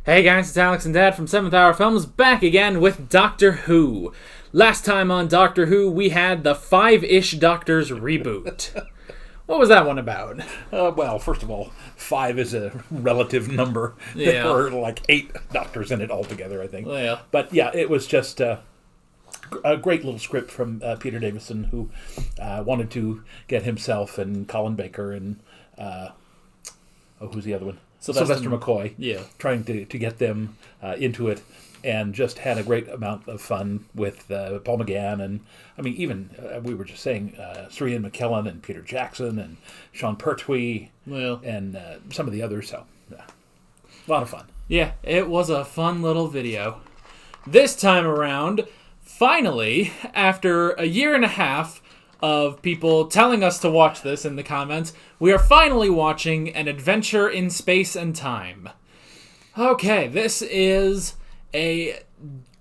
Hey guys, it's Alex and Dad from 7th Hour Films back again with Doctor Who. Last time on Doctor Who, we had the Five-ish Doctors reboot. What was that one about? Well, first of all, 5 is a relative number. Yeah. There were like 8 doctors in it altogether, I think. Yeah. But yeah, it was just a great little script from Peter Davison, who wanted to get himself and Colin Baker and who's the other one? Sylvester McCoy. Yeah. Trying to get them into it, and just had a great amount of fun with Paul McGann, and I mean, even we were just saying Sir Ian McKellen and Peter Jackson and Sean Pertwee, and some of the others. So, a lot of fun. Yeah, it was a fun little video. This time around, finally, after a year and a half of people telling us to watch this in the comments, we are finally watching An Adventure in Space and Time. Okay, this is a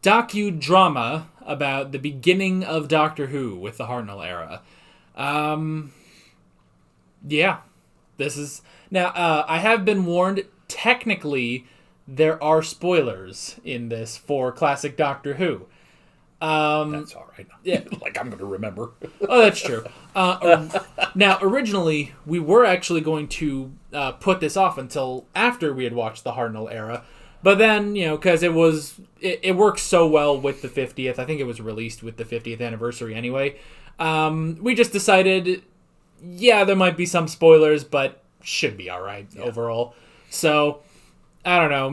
docudrama about the beginning of Doctor Who with the Hartnell era. Yeah, this is... Now, I have been warned, technically, there are spoilers in this for classic Doctor Who. That's all right. Yeah. Like I'm going to remember. Oh, that's true. Now, originally, we were actually going to put this off until after we had watched the Hartnell era. But then, because it works so well with the 50th. I think it was released with the 50th anniversary anyway. We just decided, yeah, there might be some spoilers, but should be all right overall. So, I don't know.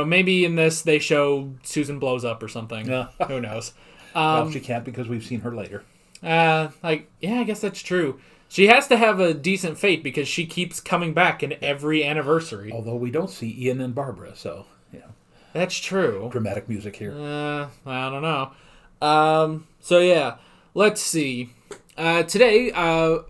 Maybe in this they show Susan blows up or something. Yeah. Who knows? Well, she can't because we've seen her later. I guess that's true. She has to have a decent fate because she keeps coming back in every anniversary. Although we don't see Ian and Barbara, so, That's true. dramatic music here. I don't know. So yeah, let's see. Today,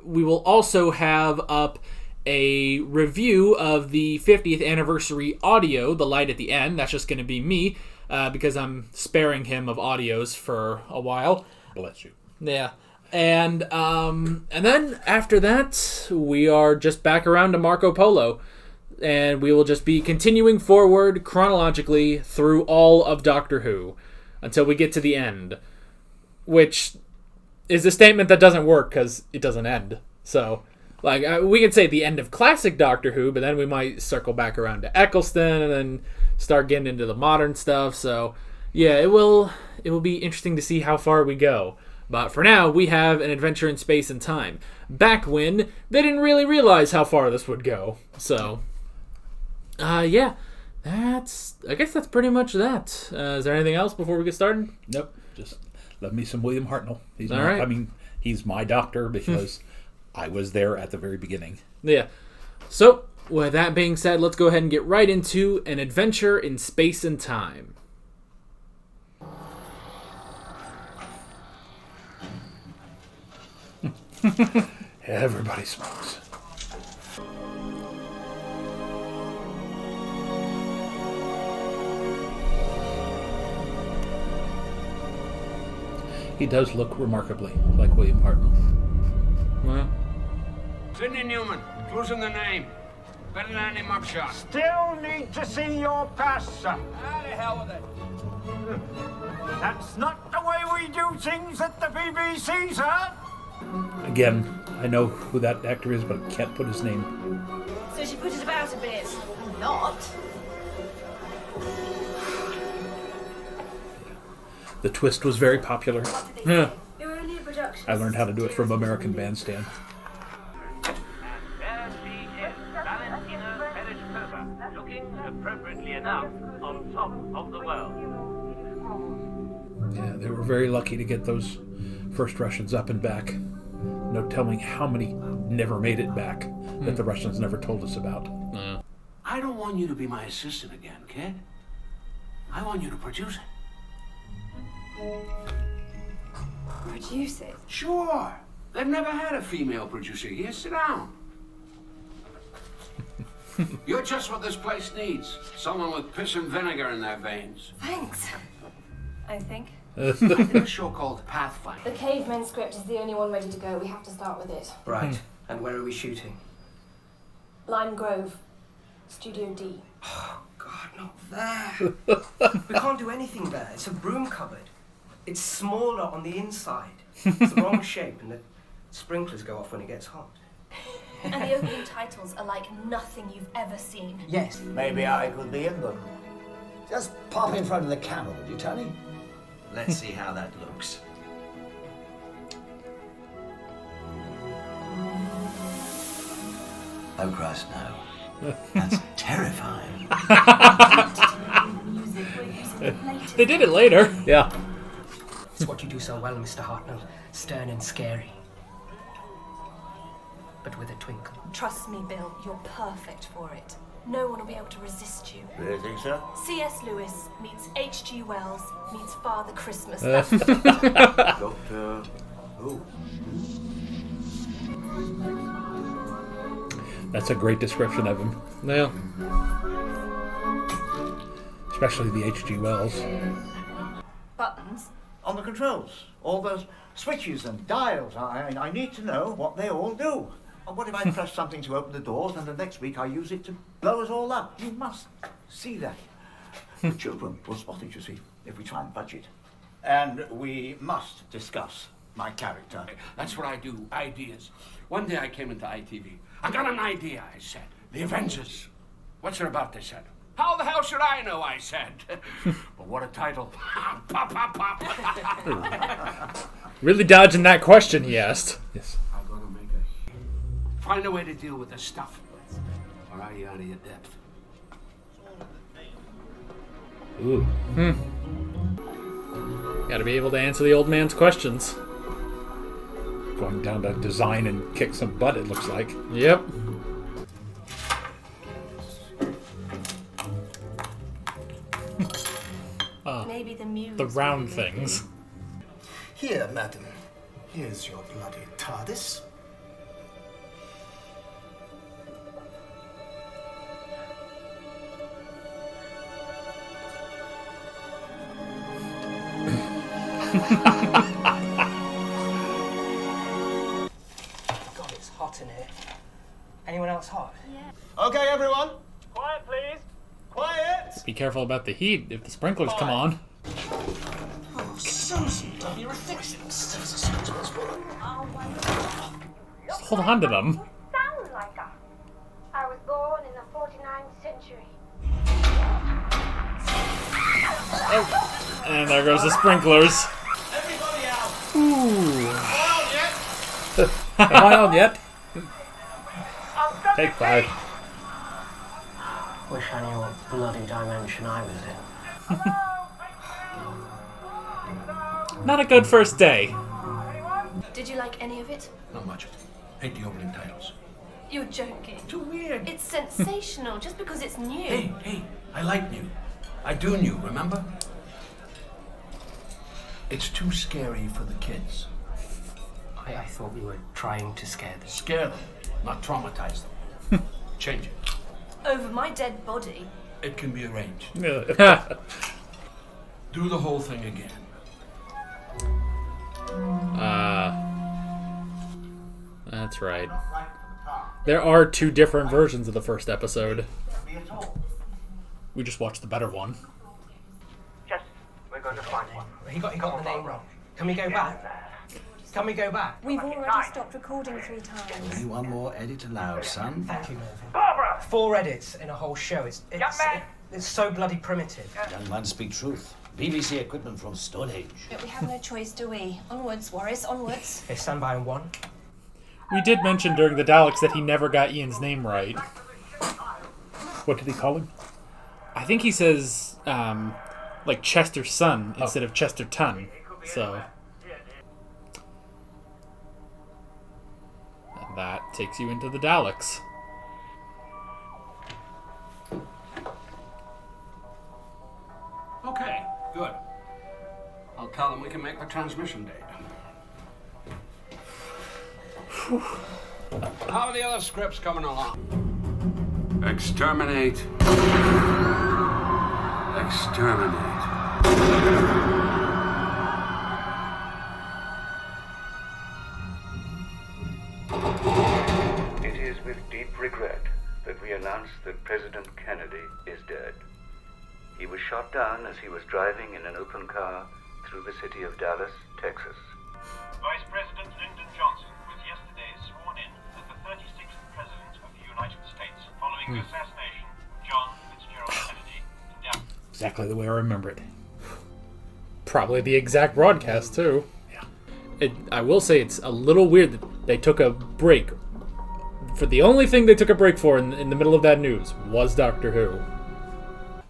we will also have up a review of the 50th anniversary audio, The Light at the End. That's just going to be me, because I'm sparing him of audios for a while. Bless you. Yeah. And then after that, we are just back around to Marco Polo. And we will just be continuing forward chronologically through all of Doctor Who until we get to the end. Which is a statement that doesn't work because it doesn't end. So, we can say the end of classic Doctor Who, but then we might circle back around to Eccleston and then start getting into the modern stuff. So, yeah, it will be interesting to see how far we go. But for now, we have An Adventure in Space and Time. Back when they didn't really realize how far this would go. So, yeah, I guess that's pretty much that. Is there anything else before we get started? Nope. Just love me some William Hartnell. He's my doctor because I was there at the very beginning. Yeah. So, with that being said, let's go ahead and get right into An Adventure in Space and Time. Everybody smokes. He does look remarkably like William Hartnell. Well, Sidney Newman, closing the name. Better than any mugshot. Still need to see your pass, sir. Ah, the hell with it. That's not the way we do things at the BBC, sir. Again, I know who that actor is, but I can't put his name. So she put it about a bit. Not. The twist was very popular. yeah. They were only a production. I learned how to do it from American Bandstand. There she is, Valentina Tereshkova, looking appropriately enough on top of the world. Yeah, they were very lucky to get those first Russians up and back. No telling how many never made it back that the Russians never told us about. I don't want you to be my assistant again, kid. I want you to produce it. Produce it. Sure. They've never had a female producer here. Sit down. You're just what this place needs. Someone with piss and vinegar in their veins. Thanks. I think. In a show called Pathfinder. The caveman script is the only one ready to go. We have to start with it. Right. And where are we shooting? Lime Grove, Studio D. God, not there. We can't do anything there. It's a broom cupboard. It's smaller on the inside. It's the wrong shape, and the sprinklers go off when it gets hot. And the opening titles are like nothing you've ever seen. Yes. Maybe I could be in them. Just pop in front of the camera, would you, Tony? Let's see how that looks. Oh, Christ, no. That's terrifying. They did it later. Yeah. It's what you do so well, Mr. Hartnell. Stern and scary. But with a twinkle. Trust me, Bill, you're perfect for it. No one will be able to resist you. Really think so? C.S. Lewis meets H.G. Wells meets Father Christmas. Doctor Who? That's a great description of him. Yeah. Especially the H.G. Wells. Buttons. On the controls. All those switches and dials. I need to know what they all do. And what if I press something to open the doors and the next week I use it to blow us all up? You must see that. The children will spot it, you see, if we try and budget. And we must discuss my character. That's what I do, ideas. One day I came into ITV. I got an idea, I said. The Avengers. What's it about, they said. How the hell should I know, I said. But what a title. Pop, pop, pop. Really dodging that question he asked. Yes. I'm gonna find a way to deal with this stuff. Or are you out of your depth? Ooh. Gotta be able to answer the old man's questions. Going down to design and kick some butt, it looks like. Yep. Maybe the muse. The round things. Here, madam. Here's your bloody TARDIS. God, it's hot in here. Anyone else hot? Yeah. Okay, everyone. Quiet, please. Quiet. Be careful about the heat if the sprinklers come on. Oh, Susan, don't be ridiculous. Just hold on to them. Sound like us. I was born in the 49th century. Oh, and there goes the sprinklers. Everybody out. Ooh. Am I on yet? Take 5. Wish I knew what bloody dimension I was in. Not a good first day. Did you like any of it? Not much. Hate the opening titles. You're joking. Too weird. It's sensational just because it's new. Hey, I like new. I do new, remember? It's too scary for the kids. I thought we were trying to scare them. Scare them, not traumatize them. Change it. Over my dead body. It can be arranged. Ha. Do the whole thing again. That's right. There are 2 different versions of the first episode. We just watched the better one. Just, we're going to find one. He got the name wrong. Can we go back? Can we go back? We've already stopped recording 3 times. Only one more edit allowed, son. Thank you, Mervyn. Barbara! 4 edits in a whole show. It's so bloody primitive. Young man, speak truth. BBC equipment from Stone Age. But we have no choice, do we? Onwards, Warris, onwards. Okay, stand by on 1. We did mention during the Daleks that he never got Ian's name right. What did he call him? I think he says, like Chester's son instead of Chesterton. So. And that takes you into the Daleks. Okay, good. I'll tell them we can make the transmission date. How are the other scripts coming along? Exterminate. Exterminate. It is with deep regret that we announce that President Kennedy is dead. He was shot down as he was driving in an open car through the city of Dallas, Texas. Vice President Lyndon Johnson was yesterday sworn in as the 36th President of the United States following the assassination of John Fitzgerald Kennedy in Dallas. Exactly the way I remember it. Probably the exact broadcast, too. Yeah. I will say it's a little weird that they took a break. For the only thing they took a break for in the middle of that news was Doctor Who.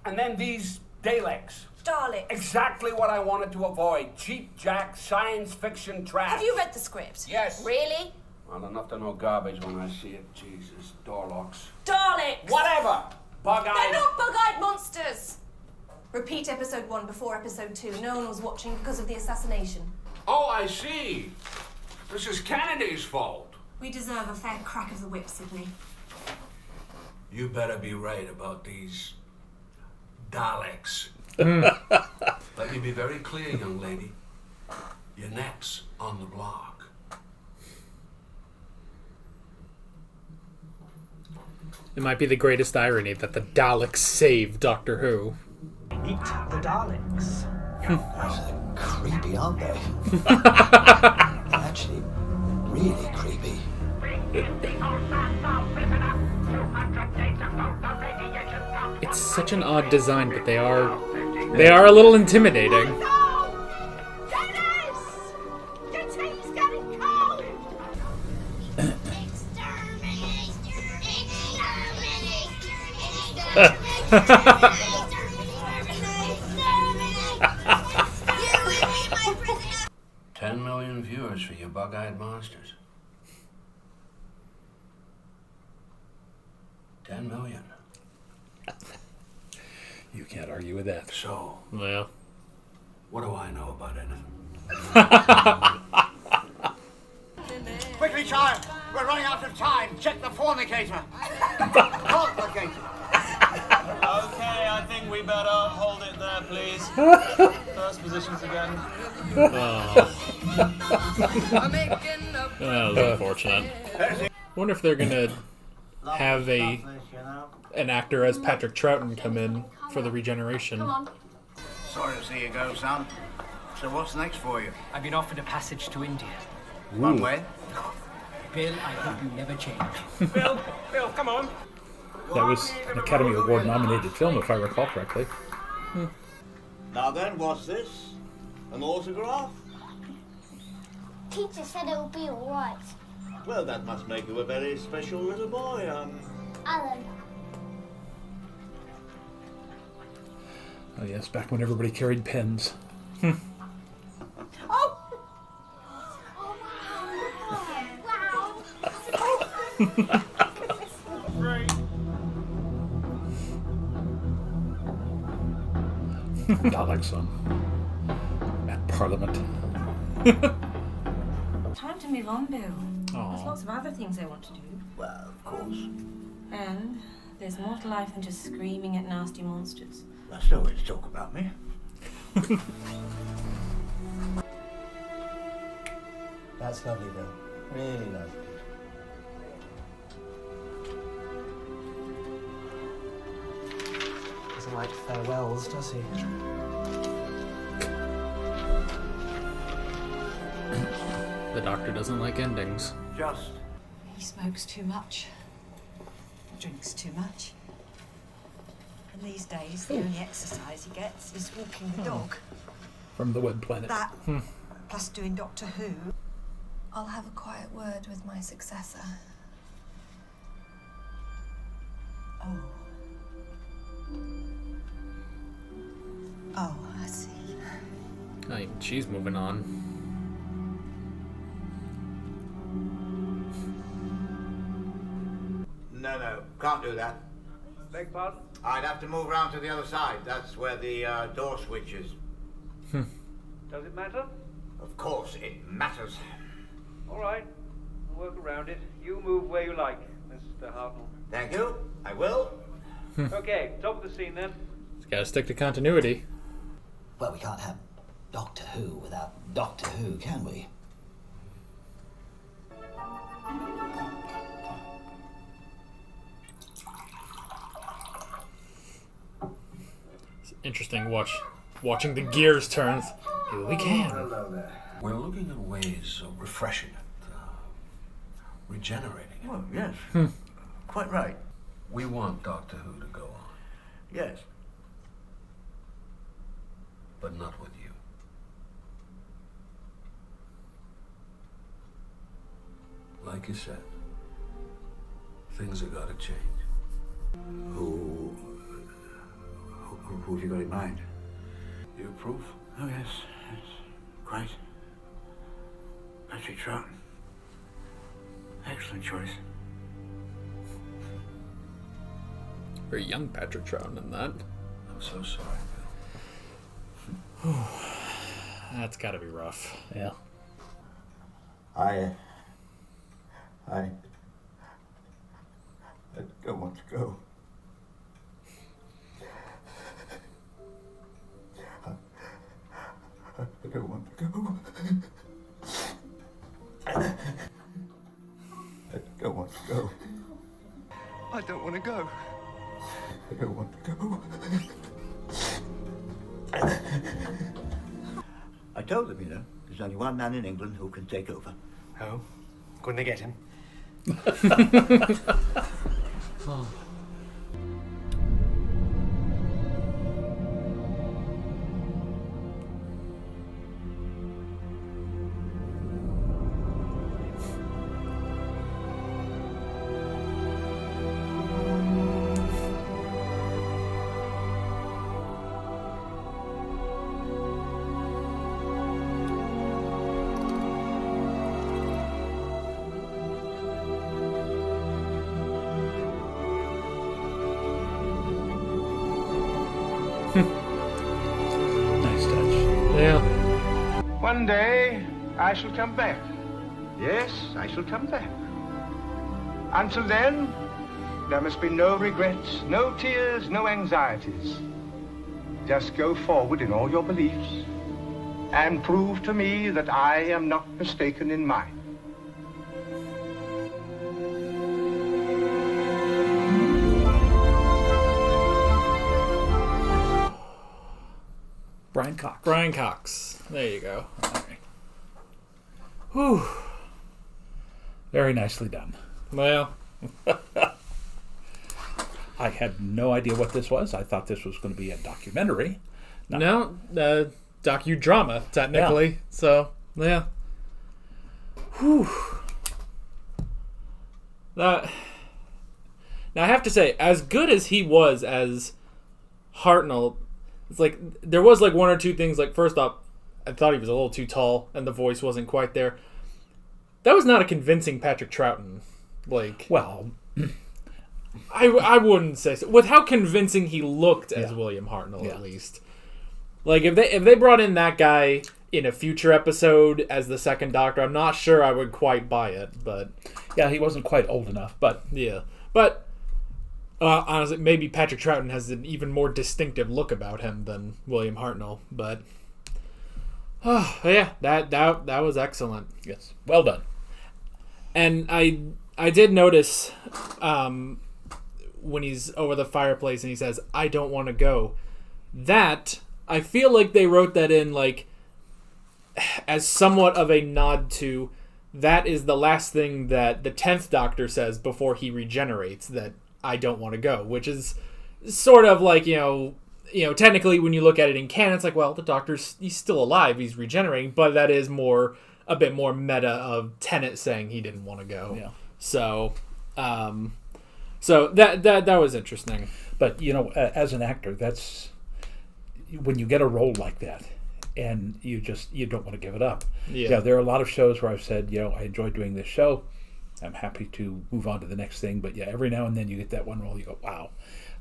And then these Daleks. Daleks. Exactly what I wanted to avoid. Cheap jack science fiction trash. Have you read the script? Yes. Really? Well, enough to know garbage when I see it. Jesus, door locks. Daleks! Whatever! Bug-eyed. They're not bug-eyed monsters! Repeat episode 1 before episode 2. No one was watching because of the assassination. Oh, I see. This is Kennedy's fault. We deserve a fair crack of the whip, Sydney. You better be right about these Daleks. Let me be very clear, young lady. Your neck's on the block. It might be the greatest irony that the Daleks saved Doctor Who. Eat the Daleks. They're creepy, aren't they? Actually, really creepy. It's such an odd design, but they are a little intimidating. $10 million viewers for your bug-eyed monsters. 10 million. You can't argue with that. So, Well, what do I know about anything? Quickly, child! We're running out of time. Check the fornicator. Complicated. Okay, I think we better hold it there, please. First positions again. that was unfortunate. Wonder if they're gonna have an actor as Patrick Troughton come in for the regeneration. Come on. Sorry to see you go, son. So what's next for you? I've been offered a passage to India. One way? Bill, I hope you never change. Bill, come on. That was an Academy Award nominated film, if I recall correctly. Now then, what's this? An autograph? Teacher said it'll be alright. Well, that must make you a very special little boy, Alan. Oh yes, back when everybody carried pens. Oh! Wow! Daleks at Parliament. Time to move on, Bill. Aw. There's lots of other things I want to do. Well, of course. And there's more to life than just screaming at nasty monsters. That's no way to talk about me. That's lovely, Bill. Really lovely. Doesn't like farewells, does he? The Doctor doesn't like endings. Just. He smokes too much. Drinks too much. And these days, the only exercise he gets is walking the dog. From the Web Planet. That, plus doing Doctor Who. I'll have a quiet word with my successor. Oh. Oh, I see. Oh, even she's moving on. No, can't do that. Beg pardon? I'd have to move around to the other side. That's where the door switch is. Does it matter? Of course, it matters. All right. I'll work around it. You move where you like, Mr. Hartnell. Thank you. I will. Okay, top of the scene then. Just gotta stick to continuity. Well, we can't have Doctor Who without Doctor Who, can we? It's interesting watching the gears turn. Here we can. Hello there. We're looking at ways of refreshing it, regenerating it. Well, yes. Quite right. We want Doctor Who to go on, Yes. but not with you. Like you said, things have got to change. Who have you got in mind? You approve? Oh, yes. Quite. Patrick Troughton. Excellent choice. Very young Patrick Troughton in that. I'm so sorry, Bill. That's got to be rough. Yeah. I don't want to go. I don't want to go. I don't want to go. I don't want to go. I don't want to go. I told them, there's only one man in England who can take over. Oh? Couldn't they get him? Oh. Nice touch. Yeah. One day, I shall come back. Yes, I shall come back. Until then, there must be no regrets, no tears, no anxieties. Just go forward in all your beliefs and prove to me that I am not mistaken in mine. Brian Cox. Brian Cox. There you go. All right. Whew. Very nicely done. Well, I had no idea what this was. I thought this was going to be a documentary. no, docudrama, technically. Yeah. So, yeah. Whew. Now, I have to say, as good as he was as Hartnell, it's like there was like one or two things. Like, first off, I thought he was a little too tall and the voice wasn't quite there. That was not a convincing Patrick Troughton. Like, well, I wouldn't say so. With how convincing he looked as William Hartnell, at least. Like, if they brought in that guy in a future episode as the second Doctor, I'm not sure I would quite buy it. But yeah, he wasn't quite old enough. But yeah, but honestly, maybe Patrick Troughton has an even more distinctive look about him than William Hartnell. But yeah, that was excellent. Yes, well done. And I did notice when he's over the fireplace and he says, "I don't want to go." That, I feel like they wrote that in like as somewhat of a nod to that is the last thing that the 10th Doctor says before he regenerates, that I don't want to go, which is sort of like, you know, technically when you look at it in canon, it's like, well, the Doctor's, he's still alive, he's regenerating, but that is a bit more meta of Tennant saying he didn't want to go. Yeah. So, so that was interesting. But, as an actor, that's when you get a role like that and you don't want to give it up. Yeah. There are a lot of shows where I've said, I enjoy doing this show. I'm happy to move on to the next thing. But every now and then you get that one role, you go, wow,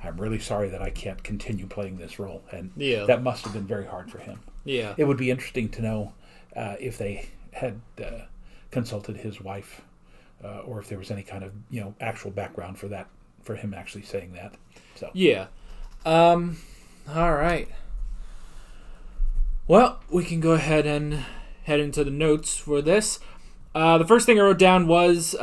I'm really sorry that I can't continue playing this role. And that must have been very hard for him. Yeah. It would be interesting to know if they had consulted his wife or if there was any kind of, actual background for that, for him actually saying that. So yeah. All right. Well, we can go ahead and head into the notes for this. The first thing I wrote down was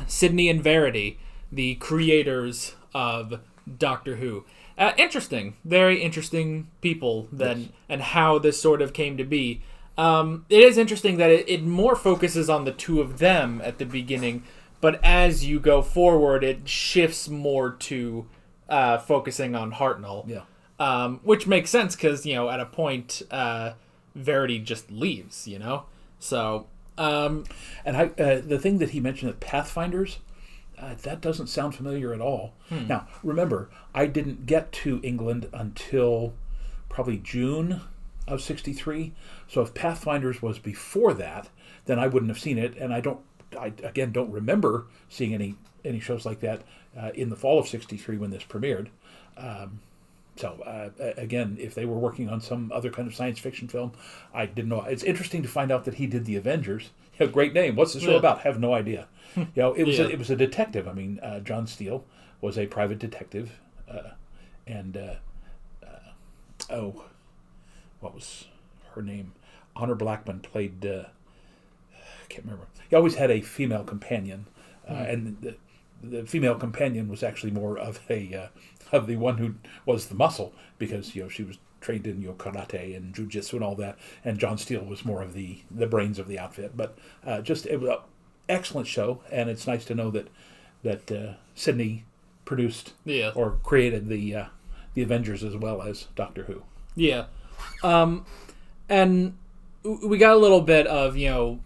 Sydney and Verity, the creators of Doctor Who. interesting, very interesting people then, and how this sort of came to be. It is interesting that it more focuses on the two of them at the beginning, but as you go forward, it shifts more to focusing on Hartnell. Yeah. Which makes sense because, at a point, Verity just leaves, So... and the thing that he mentioned at Pathfinders, that doesn't sound familiar at all. Now, remember, I didn't get to England until probably June of 63. So if Pathfinders was before that, then I wouldn't have seen it. And I don't remember seeing any shows like that in the fall of 63 when this premiered. So again, if they were working on some other kind of science fiction film, I didn't know. It's interesting to find out that he did The Avengers. Great name. What's the show about? Have no idea. It was a detective. I mean, John Steele was a private detective, and what was her name? Honor Blackman played. I can't remember. He always had a female companion, and the female companion was actually more of the one who was the muscle, because she was trained in karate and jujitsu and all that, and John Steele was more of the brains of the outfit. But it was an excellent show, and it's nice to know that Sidney produced or created the Avengers as well as Doctor Who. Yeah, and we got a little bit of the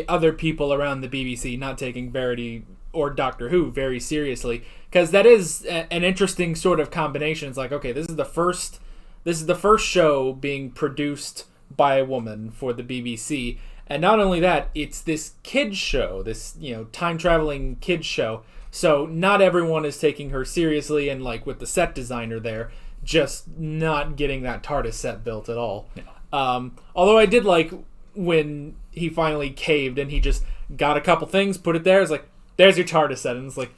other people around the BBC not taking Verity or Doctor Who very seriously, because that is an interesting sort of combination. It's like, okay, this is the first show being produced by a woman for the BBC, and not only that, it's this kids show, this time traveling kids show. So not everyone is taking her seriously, and like with the set designer there, just not getting that TARDIS set built at all. Yeah. Although I did like when he finally caved and he just got a couple things, put it there. It's like, there's your TARDIS set, and it's like,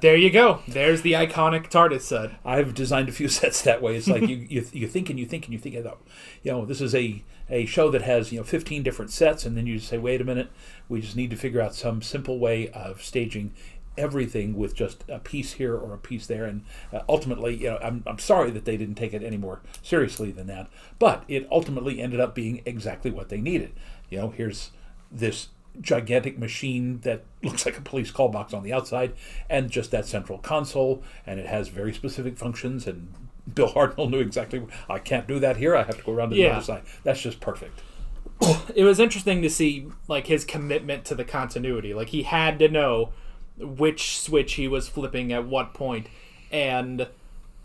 there you go. There's the iconic TARDIS set. I've designed a few sets that way. It's like you think and you think and you think, this is a show that has 15 different sets, and then you say, wait a minute, we just need to figure out some simple way of staging everything with just a piece here or a piece there. And ultimately, I'm sorry that they didn't take it any more seriously than that, but it ultimately ended up being exactly what they needed. Here's this gigantic machine that looks like a police call box on the outside, and just that central console, and it has very specific functions, and Bill Hartnell knew exactly, I can't do that here, I have to go around to the other side. That's just perfect. It was interesting to see like his commitment to the continuity. Like, he had to know which switch he was flipping at what point, and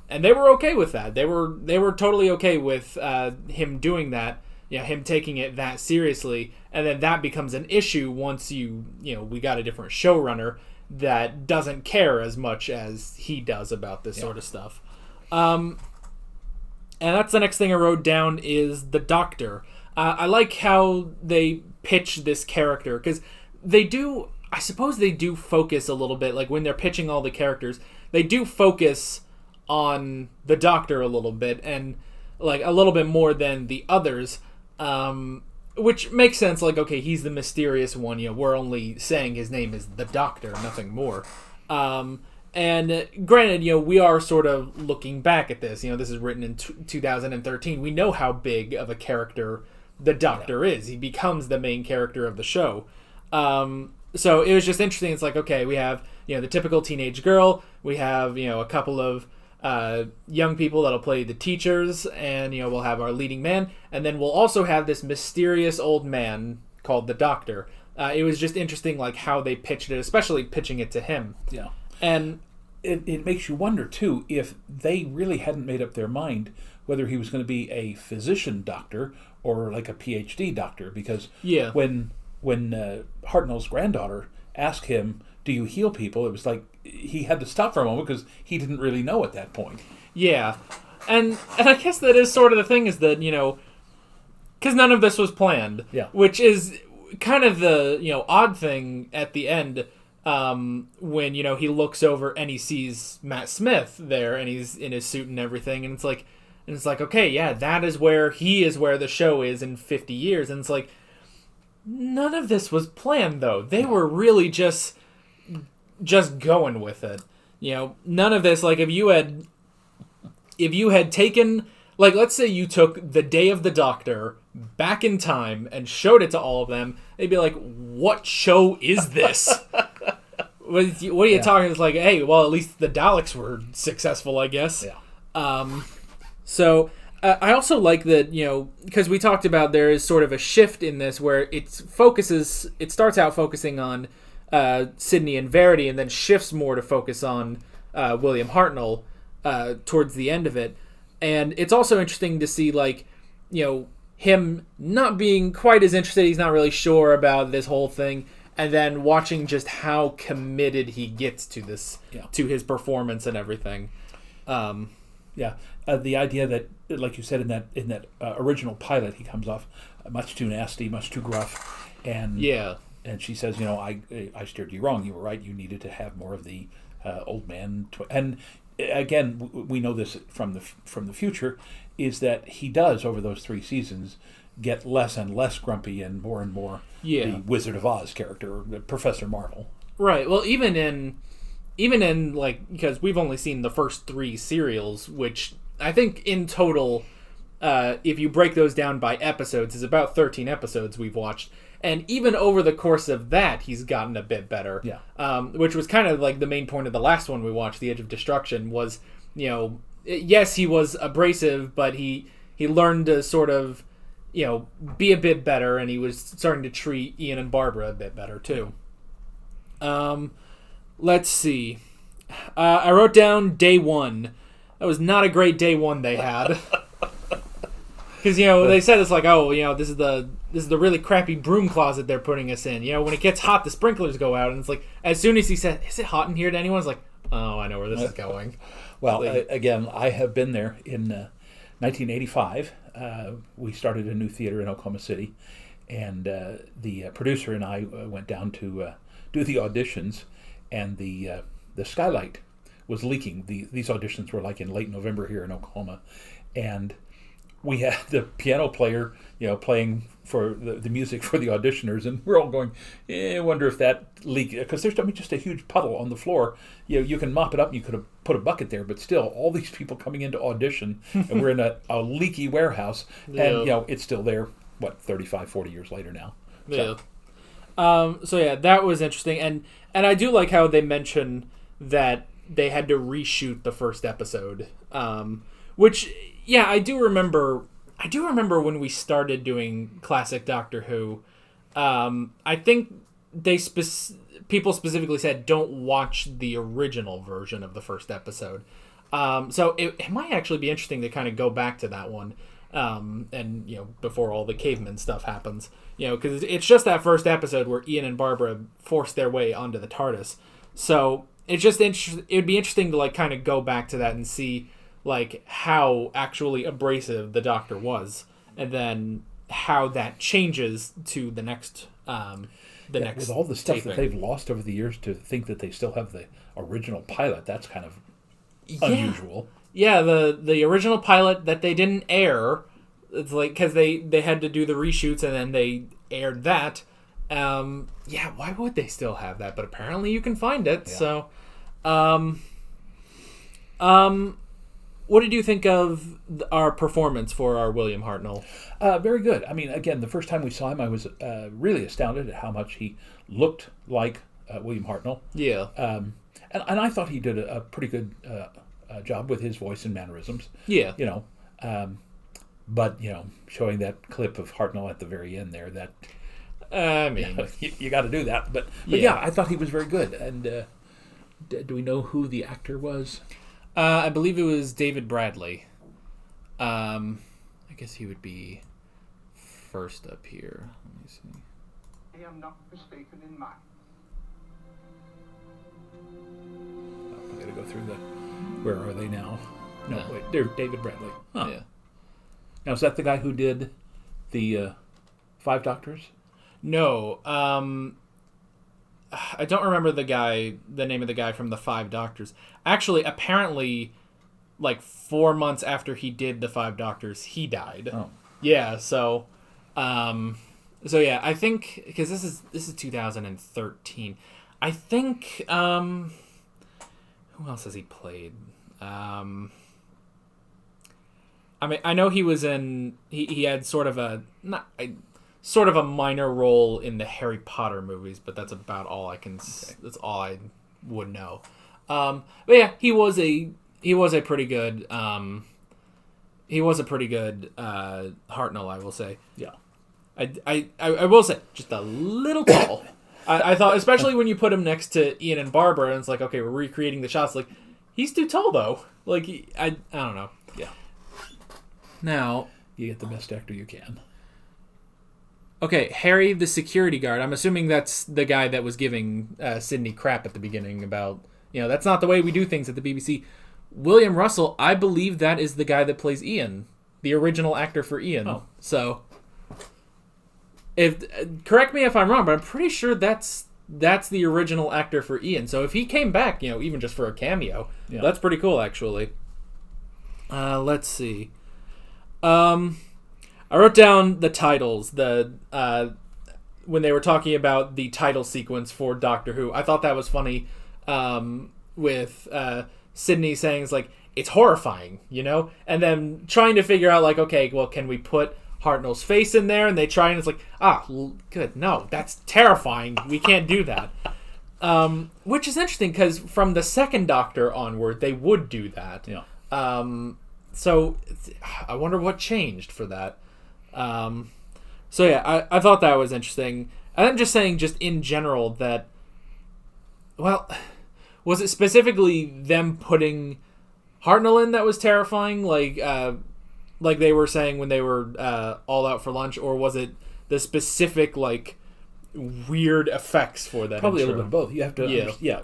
they were okay with that. They were totally okay with him doing that, him taking it that seriously. And then that becomes an issue once we got a different showrunner that doesn't care as much as he does about this sort of stuff. And that's the next thing I wrote down is the Doctor. I like how they pitch this character, because I suppose they do focus a little bit, like when they're pitching all the characters, they do focus on the Doctor a little bit, and like a little bit more than the others. Which makes sense, like, okay, he's the mysterious one, we're only saying his name is the Doctor, nothing more. And granted, we are sort of looking back at this, this is written in 2013, we know how big of a character the Doctor is. He becomes the main character of the show. So it was just interesting, it's like, okay, we have, the typical teenage girl, we have, a couple of young people that'll play the teachers, and we'll have our leading man, and then we'll also have this mysterious old man called the Doctor. It was just interesting, like how they pitched it, especially pitching it to him. Yeah, and it makes you wonder too if they really hadn't made up their mind whether he was going to be a physician doctor or like a PhD doctor, because when Hartnell's granddaughter asked him, "Do you heal people?" it was like he had to stop for a moment because he didn't really know at that point. Yeah, and I guess that is sort of the thing, is that because none of this was planned. Yeah, which is kind of the odd thing at the end, when he looks over and he sees Matt Smith there and he's in his suit and everything, and it's like okay, yeah, that is where the show is in 50 years, and it's like none of this was planned though. They were really just going with it. none of this, like, if you had taken, like, let's say you took The Day of the Doctor back in time and showed it to all of them, they'd be like, what show is this? What are you talking? It's like, hey, well, at least the Daleks were successful, I guess. Yeah. So I also like that, because we talked about there is sort of a shift in this where it starts out focusing on Sydney and Verity, and then shifts more to focus on William Hartnell towards the end of it. And it's also interesting to see, like, him not being quite as interested. He's not really sure about this whole thing. And then watching just how committed he gets to this, to his performance and everything. The idea that, like you said, in that original pilot, he comes off much too nasty, much too gruff, and she says, I steered you wrong. You were right. You needed to have more of the old man. And again, we know this from the future, is that he does, over those 3 seasons, get less and less grumpy and more the Wizard of Oz character, Professor Marvel. Right. Well, even in like, because we've only seen the first 3 serials, which I think in total, if you break those down by episodes, is about 13 episodes we've watched. And even over the course of that, he's gotten a bit better. Yeah. Which was kind of like the main point of the last one we watched, The Edge of Destruction, was, yes, he was abrasive, but he learned to sort of, be a bit better, and he was starting to treat Ian and Barbara a bit better, too. Let's see. I wrote down day 1. That was not a great day 1 they had. Because, they said it's like, this is the really crappy broom closet they're putting us in. When it gets hot, the sprinklers go out, and it's like, as soon as he said, is it hot in here to anyone? It's like, oh, I know where this is going. Well, again, I have been there in 1985. We started a new theater in Oklahoma City, and the producer and I went down to do the auditions, and the skylight was leaking. These auditions were like in late November here in Oklahoma, and we had the piano player, playing for the music for the auditioners, and we're all going, I wonder if that leak, because there's just a huge puddle on the floor. You can mop it up, and you could have put a bucket there, but still, all these people coming in to audition, and we're in a leaky warehouse, and it's still there, 35, 40 years later now. So. Yeah. That was interesting, and I do like how they mention that they had to reshoot the first episode, which, yeah, I do remember when we started doing classic Doctor Who. I think people specifically said don't watch the original version of the first episode. So it might actually be interesting to kind of go back to that one, and before all the caveman stuff happens, because it's just that first episode where Ian and Barbara force their way onto the TARDIS. So it's just it'd be interesting to like kind of go back to that and see like how actually abrasive the Doctor was, and then how that changes to the next next with all the stuff taping that they've lost over the years, to think that they still have the original pilot, that's kind of unusual. Yeah, the original pilot that they didn't air, it's like, because they had to do the reshoots and then they aired that. Why would they still have that? But apparently you can find it. Yeah. So, what did you think of our performance for our William Hartnell? Very good. I mean, again, the first time we saw him, I was really astounded at how much he looked like William Hartnell. Yeah. And I thought he did a pretty good job with his voice and mannerisms. Yeah. But showing that clip of Hartnell at the very end there, that I mean, you got to do that. But yeah, I thought he was very good. And do we know who the actor was? I believe it was David Bradley. I guess he would be first up here. Let me see. I am not mistaken in mind. I'm going to go through where are they now? No, wait, they're David Bradley. Huh. Yeah. Now, is that the guy who did the 5 Doctors? No. I don't remember the name of the guy from the 5 Doctors. Actually, apparently, like 4 months after he did the 5 Doctors, he died. Oh. Yeah, so yeah, I think, because this is 2013. I think, Who else has he played? I mean, I know he was in. He had sort of a minor role in the Harry Potter movies, but that's about all I can. Okay. That's all I would know. But yeah, he was a pretty good. He was a pretty good Hartnell, I will say. Yeah. I will say, just a little tall. I thought, especially when you put him next to Ian and Barbara, and it's like, okay, we're recreating the shots. Like, he's too tall, though. Like, I don't know. Yeah. Now, you get the best actor you can. Okay, Harry, the security guard. I'm assuming that's the guy that was giving Sydney crap at the beginning about, that's not the way we do things at the BBC. William Russell, I believe that is the guy that plays Ian, the original actor for Ian. Oh. So, correct me if I'm wrong, but I'm pretty sure that's the original actor for Ian. So if he came back, even just for a cameo, that's pretty cool, actually. Let's see. I wrote down the titles. When they were talking about the title sequence for Doctor Who, I thought that was funny. With Sydney saying it's horrifying, and then trying to figure out okay, well, can we put Hartnell's face in there? And they try, and it's good. No, that's terrifying. We can't do that. Which is interesting because from the second Doctor onward, they would do that. Yeah. So I wonder what changed for that. So yeah, I thought that was interesting. And I'm just saying, just in general, that, well, was it specifically them putting Hartnell in that was terrifying, like they were saying when they were all out for lunch, or was it the specific weird effects for that? Probably intro? A little bit of both. You have to,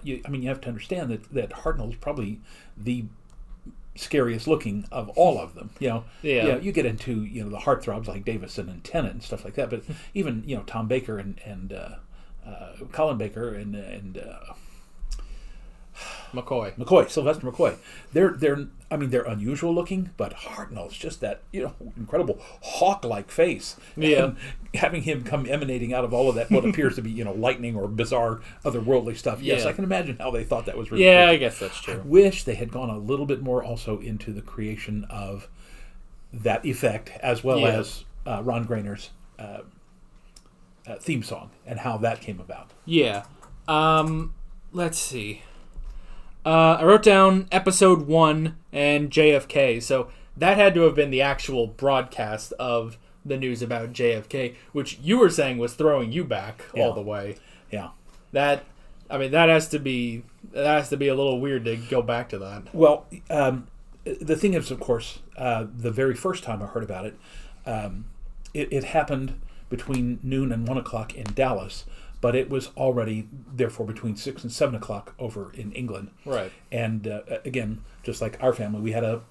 you have to understand that Hartnell's probably the scariest looking of all of them. You get into the heartthrobs like Davison and Tennant and stuff like that, but even Tom Baker and Colin Baker and Sylvester McCoy. They're unusual looking, but Hartnell's just that incredible hawk-like face. Yeah, and having him come emanating out of all of that what appears to be lightning or bizarre otherworldly stuff. Yes, I can imagine how they thought that was really cool. I guess that's true. I wish they had gone a little bit more also into the creation of that effect, as well as Ron Grainer's theme song and how that came about. Yeah. Let's see. I wrote down episode 1 and JFK. So that had to have been the actual broadcast of the news about JFK, which you were saying was throwing you back all the way. Yeah. That has to be a little weird to go back to that. Well, the thing is, of course, the very first time I heard about it, it happened between noon and 1 o'clock in Dallas. But it was already, therefore, between 6 and 7 o'clock over in England. Right. And again, just like our family, we had a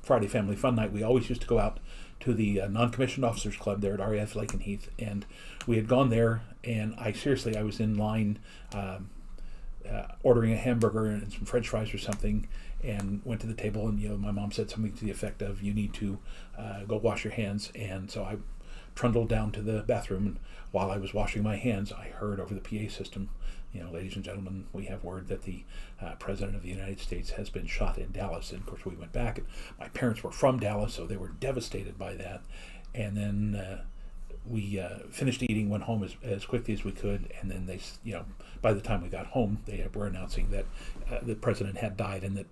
Friday family fun night. We always used to go out to the non-commissioned officers club there at RAF Lakenheath, and we had gone there. And I was in line ordering a hamburger and some French fries or something, and went to the table. And my mom said something to the effect of, "You need to go wash your hands." And so I trundled down to the bathroom, and while I was washing my hands, I heard over the PA system, "Ladies and gentlemen, we have word that the President of the United States has been shot in Dallas." And of course we went back, and my parents were from Dallas, so they were devastated by that. And then we finished eating, went home as quickly as we could, and then they, by the time we got home, they were announcing that the President had died and that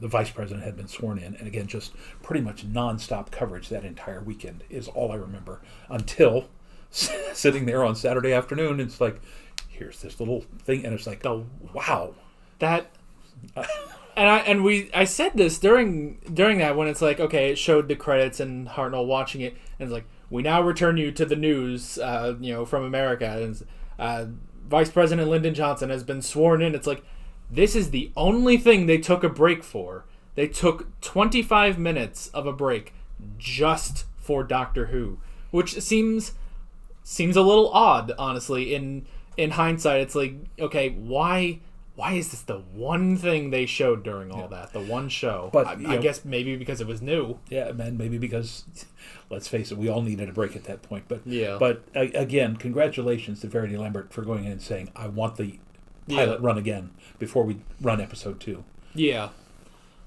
the Vice President had been sworn in. And again, just pretty much nonstop coverage that entire weekend is all I remember, until sitting there on Saturday afternoon, it's here's this little thing, and it's wow, that. I said this during that, when it's okay, it showed the credits and Hartnell watching it, and it's we now return you to the news, from America, and Vice President Lyndon Johnson has been sworn in. It's this is the only thing they took a break for. They took 25 minutes of a break just for Doctor Who, which seems a little odd, honestly. In hindsight, it's okay, why is this the one thing they showed during all that, the one show? But I guess maybe because it was new. Yeah, man, maybe because, let's face it, we all needed a break at that point. But yeah. But again, congratulations to Verity Lambert for going in and saying, "I want the pilot run again before we run episode 2. Yeah,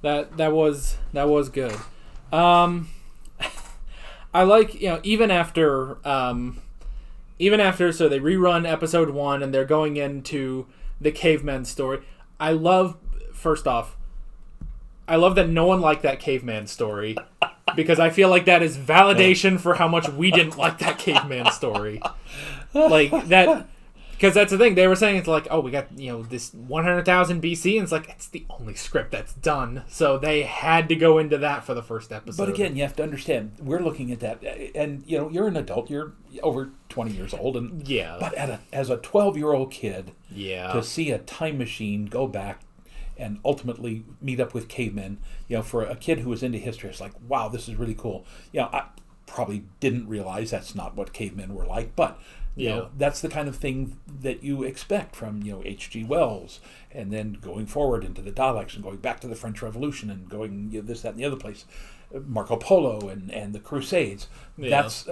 that was good. I like, even after so they rerun episode 1 and they're going into the caveman story. First off, I love that no one liked that caveman story, because I feel like that is validation for how much we didn't like that caveman story. Like that, because that's the thing. They were saying it's like, oh, we got, this 100,000 BC, and it's like, it's the only script that's done. So they had to go into that for the first episode. But again, you have to understand, we're looking at that, and you're an adult, you're over 20 years old, and but as a 12-year-old kid, to see a time machine go back and ultimately meet up with cavemen, for a kid who was into history, it's like, wow, this is really cool. I probably didn't realize that's not what cavemen were like, but that's the kind of thing that you expect from H.G. Wells, and then going forward into the Daleks and going back to the French Revolution and going this, that, and the other place, Marco Polo and the Crusades. That's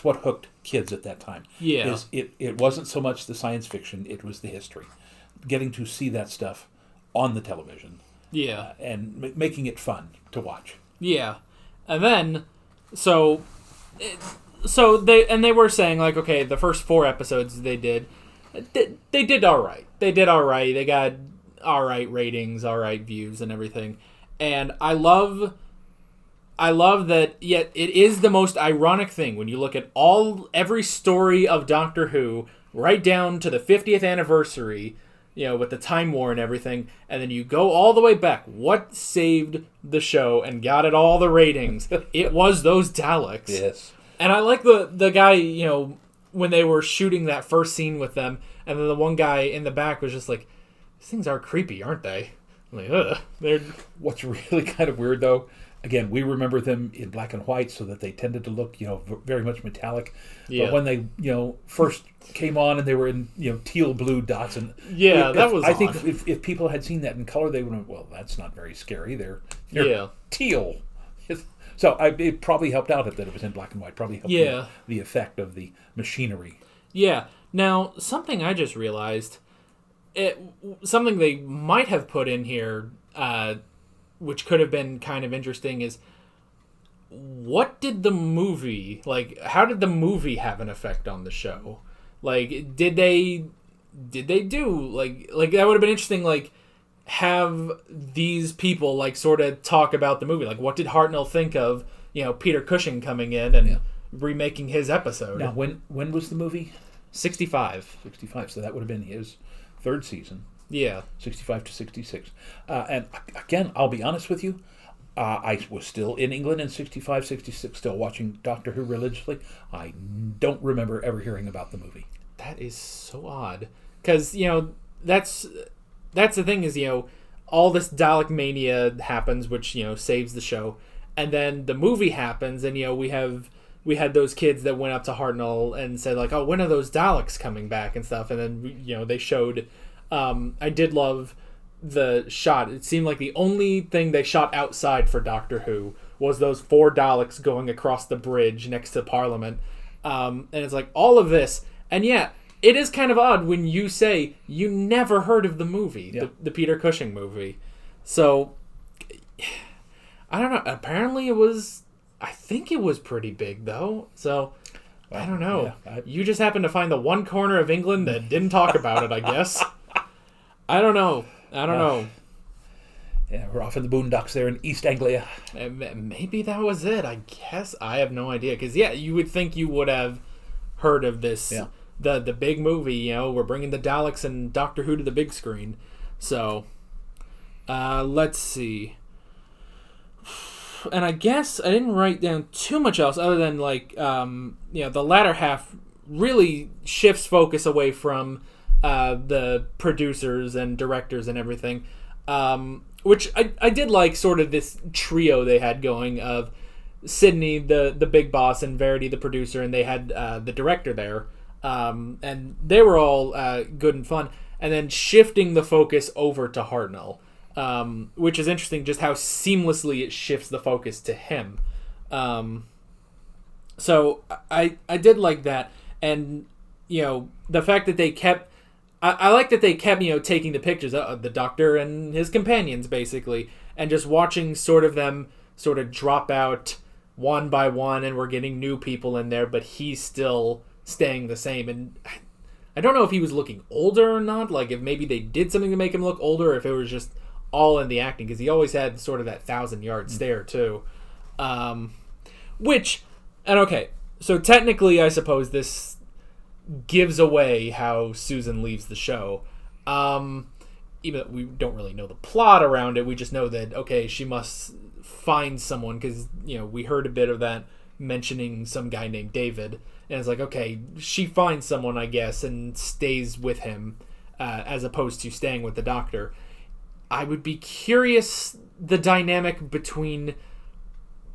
what hooked kids at that time. It wasn't so much the science fiction, it was the history, getting to see that stuff on the television, and making it fun to watch. And then they were saying, like, okay, the first 4 episodes they did all right. They did all right. They got all right ratings, all right views, and everything. And I love that. Yet it is the most ironic thing when you look at every story of Doctor Who, right down to the 50th anniversary. With the Time War and everything, and then you go all the way back. What saved the show and got it all the ratings? It was those Daleks. Yes. And I like the guy, when they were shooting that first scene with them, and then the one guy in the back was just like, these things are creepy, aren't they? I'm like, ugh. What's really kind of weird, though, again, we remember them in black and white, so that they tended to look, very much metallic. But when they, first came on and they were in, teal blue dots, and that was. I think if people had seen that in color, they would have. Well, that's not very scary. They're teal. So it probably helped out that it was in black and white. Probably helped the effect of the machinery. Yeah. Now, something I just realized, something they might have put in here, which could have been kind of interesting, is what did the movie, how did the movie have an effect on the show? Like, did they do, like that would have been interesting, have these people, sort of talk about the movie. Like, what did Hartnell think of, Peter Cushing coming in and remaking his episode? Now, when was the movie? 65. 65, so that would have been his 3rd season. 65 to 66. And again, I'll be honest with you, I was still in England in 65, 66, still watching Doctor Who religiously. I don't remember ever hearing about the movie. That is so odd. Because, that's the thing is, all this Dalek mania happens, which, saves the show. And then the movie happens, and, we had those kids that went up to Hartnell and said, like, oh, when are those Daleks coming back and stuff? And then, they showed... I did love the shot. It seemed like the only thing they shot outside for Doctor Who was those 4 Daleks going across the bridge next to Parliament. And it's like all of this. And it is kind of odd when you say you never heard of the movie, the Peter Cushing movie. So, I don't know. Apparently I think it was pretty big, though. So, I don't know. You just happened to find the one corner of England that didn't talk about it, I guess. I don't know. Yeah, we're off in the boondocks there in East Anglia. Maybe that was it. I guess. I have no idea. Because, you would think you would have heard of this. Yeah. The big movie, we're bringing the Daleks and Doctor Who to the big screen. So, let's see. And I guess I didn't write down too much else other than, the latter half really shifts focus away from the producers and directors and everything, which I did like sort of this trio they had going of Sydney, the big boss, and Verity, the producer, and they had the director there, and they were all good and fun, and then shifting the focus over to Hartnell, which is interesting just how seamlessly it shifts the focus to him. So I did like that, and the fact that they kept... I like that they kept, taking the pictures of the Doctor and his companions, basically, and just watching sort of them sort of drop out one by one, and we're getting new people in there, but he's still staying the same. And I don't know if he was looking older or not, like if maybe they did something to make him look older, or if it was just all in the acting, because he always had sort of that 1,000-yard stare, too. So technically, I suppose this gives away how Susan leaves the show. Even though we don't really know the plot around it, we just know that, okay, she must find someone, because, we heard a bit of that mentioning some guy named David, and it's like, okay, she finds someone, I guess, and stays with him, as opposed to staying with the Doctor. I would be curious the dynamic between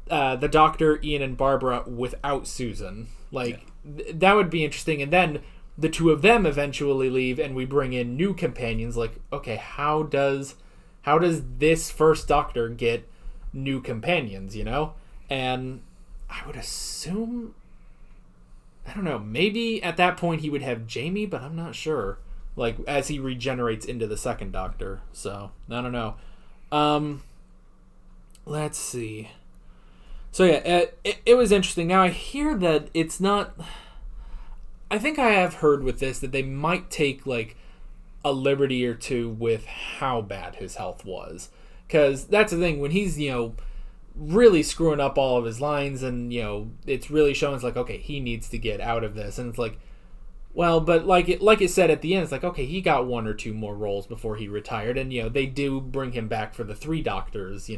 the Doctor, Ian, and Barbara without Susan. That would be interesting. And then the two of them eventually leave, and we bring in new companions. Like, okay, how does this first Doctor get new companions? And I would assume, I don't know, maybe at that point he would have Jamie, but I'm not sure. Like, as he regenerates into the second Doctor. So, I don't know. Let's see. So, yeah, it was interesting. Now, I hear that it's not... I think I have heard with this that they might take, like, a liberty or two with how bad his health was. Because that's the thing. When he's, really screwing up all of his lines and, it's really showing, it's like, okay, he needs to get out of this. And it's like, well, but like it said at the end, it's like, okay, he got one or two more roles before he retired, and they do bring him back for the 3 Doctors,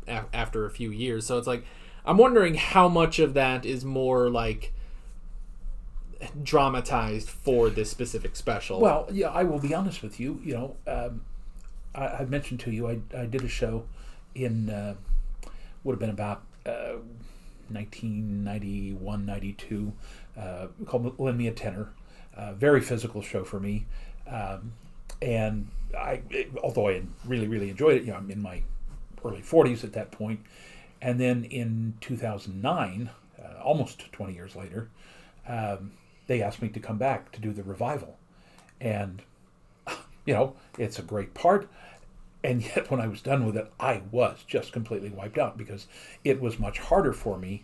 after a few years. So it's like, I'm wondering how much of that is more like dramatized for this specific special. Well, yeah, I will be honest with you. I mentioned to you I did a show in would have been about 1991, 92, called Lend Me a Tenor. Very physical show for me, and although I really, really enjoyed it, I'm in my early 40s at that point, and then in 2009, almost 20 years later, they asked me to come back to do the revival, and it's a great part, and yet when I was done with it, I was just completely wiped out, because it was much harder for me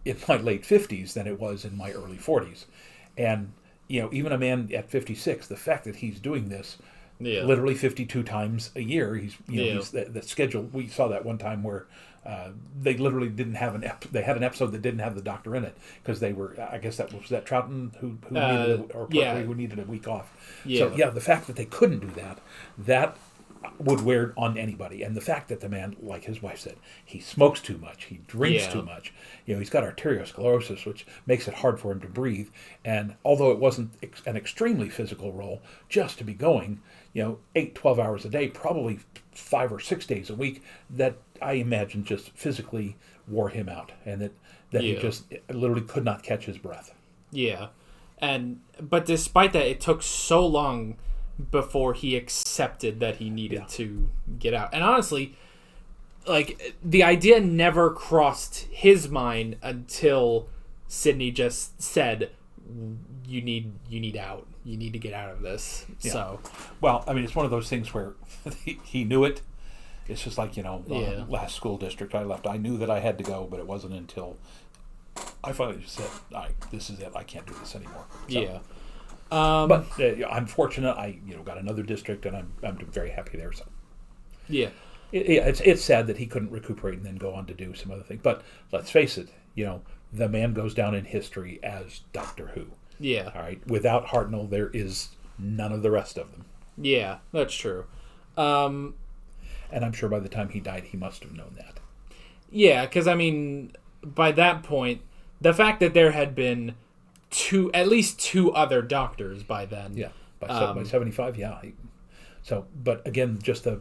in my late 50s than it was in my early 40s, and even a man at 56, the fact that he's doing this literally 52 times a year, he's the schedule. We saw that one time where they literally didn't have they had an episode that didn't have the Doctor in it, because they were, I guess that was that Troughton who needed who needed a week off. So the fact that they couldn't do that would wear on anybody. And the fact that the man, like his wife said, he smokes too much, he drinks too much. He's got arteriosclerosis, which makes it hard for him to breathe. And although it wasn't an extremely physical role, just to be going, 8-12 hours a day, probably 5 or 6 days a week, that I imagine just physically wore him out, and that he just literally could not catch his breath. Yeah. But despite that, it took so long before he accepted that he needed to get out. And honestly, like, the idea never crossed his mind until Sydney just said, you need out. You need to get out of this. Yeah. So, well, I mean, it's one of those things where he knew it. It's just like, last school district I left, I knew that I had to go, but it wasn't until I finally just said, this is it. I can't do this anymore. So, but I'm fortunate. I got another district, and I'm very happy there. So it's sad that he couldn't recuperate and then go on to do some other things. But let's face it, the man goes down in history as Doctor Who. Yeah. All right. Without Hartnell, there is none of the rest of them. Yeah, that's true. And I'm sure by the time he died, he must have known that. Yeah, because I mean, by that point, the fact that there had been at least two other Doctors by then. Yeah, by 75, yeah. But again, just the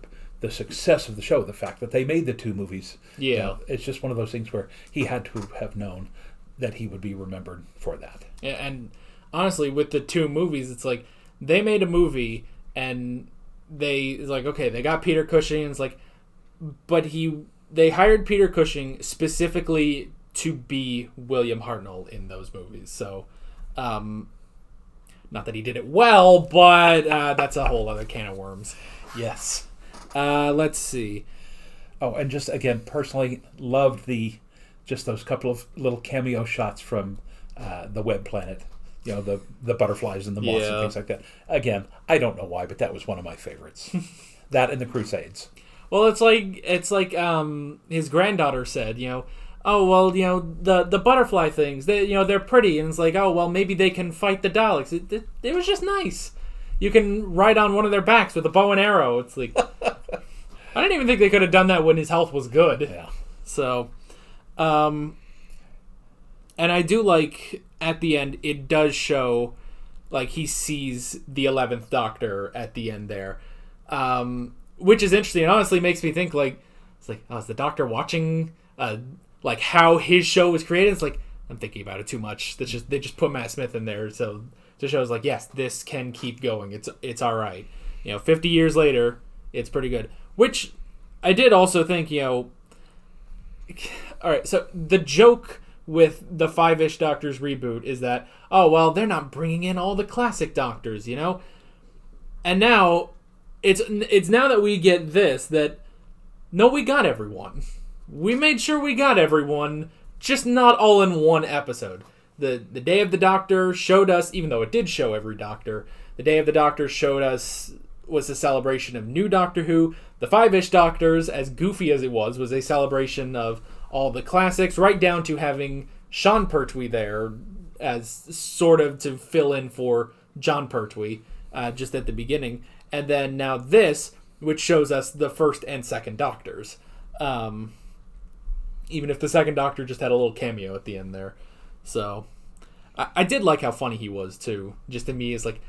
success of the show, the fact that they made the 2 movies. Yeah. It's just one of those things where he had to have known that he would be remembered for that. Yeah, and honestly, with the 2 movies, it's like, they made a movie, and it's like, okay, they got Peter Cushing, and it's like, but they hired Peter Cushing specifically to be William Hartnell in those movies. So, Not that he did it well, but that's a whole other can of worms. Yes. Let's see. Oh, and just again, personally loved just those couple of little cameo shots from the Web Planet. You know, the butterflies and the moths and things like that. Again, I don't know why, but that was one of my favorites. That and the Crusades. Well, it's like his granddaughter said, you know, oh well, you know, the butterfly things, they're pretty, and it's like, oh well, maybe they can fight the Daleks. It was just nice. You can ride on one of their backs with a bow and arrow. It's like I didn't even think they could have done that when his health was good. Yeah. So, and I do like at the end it does show like he sees the 11th Doctor at the end there. Which is interesting and honestly makes me think like it's like, oh, is the Doctor watching like how his show was created? It's like I'm thinking about it too much. They just put Matt Smith in there so to show us like, yes, this can keep going. It's all right. You know, 50 years later, it's pretty good. Which I did also think, you know, all right, so the joke with the 5-ish Doctors reboot is that, oh, well, they're not bringing in all the classic Doctors, you know? And now it's now that we get this that no, we got everyone. We made sure we got everyone, just not all in one episode. The Day of the Doctor showed us, even though it did show every Doctor, the Day of the Doctor showed us was a celebration of new Doctor Who. The 5-ish Doctors, as goofy as it was a celebration of all the classics, right down to having Sean Pertwee there as sort of to fill in for John Pertwee just at the beginning. And then now this, which shows us the first and second Doctors. Even if the second Doctor just had a little cameo at the end there. So, I did like how funny he was, too. Just to me, it's like,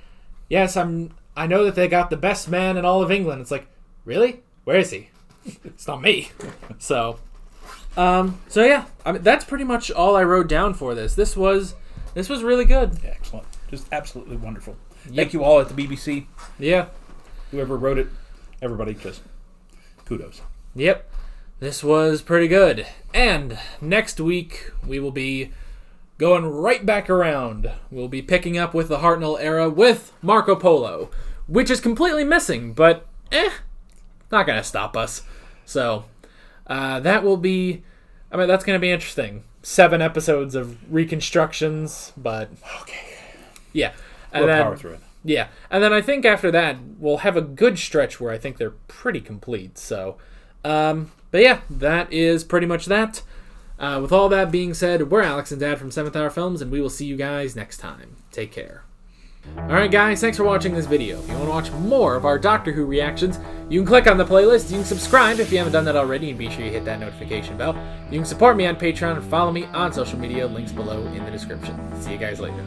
yes, I know that they got the best man in all of England. It's like, really? Where is he? It's not me. So yeah. I mean, that's pretty much all I wrote down for this. This was really good. Yeah, excellent. Just absolutely wonderful. Yep. Thank you all at the BBC. Yeah. Whoever wrote it, everybody just kudos. Yep. This was pretty good. And next week, we will be going right back around. We'll be picking up with the Hartnell era with Marco Polo, which is completely missing, but not going to stop us. So, that will be, I mean, that's going to be interesting. 7 episodes of reconstructions, but okay. Yeah. We'll power through it. Yeah. And then I think after that, we'll have a good stretch where I think they're pretty complete. So, but yeah, that is pretty much that. With all that being said, we're Alex and Dad from 7th Hour Films, and we will see you guys next time. Take care. Alright guys, thanks for watching this video. If you want to watch more of our Doctor Who reactions, you can click on the playlist, you can subscribe if you haven't done that already, and be sure you hit that notification bell. You can support me on Patreon and follow me on social media, links below in the description. See you guys later.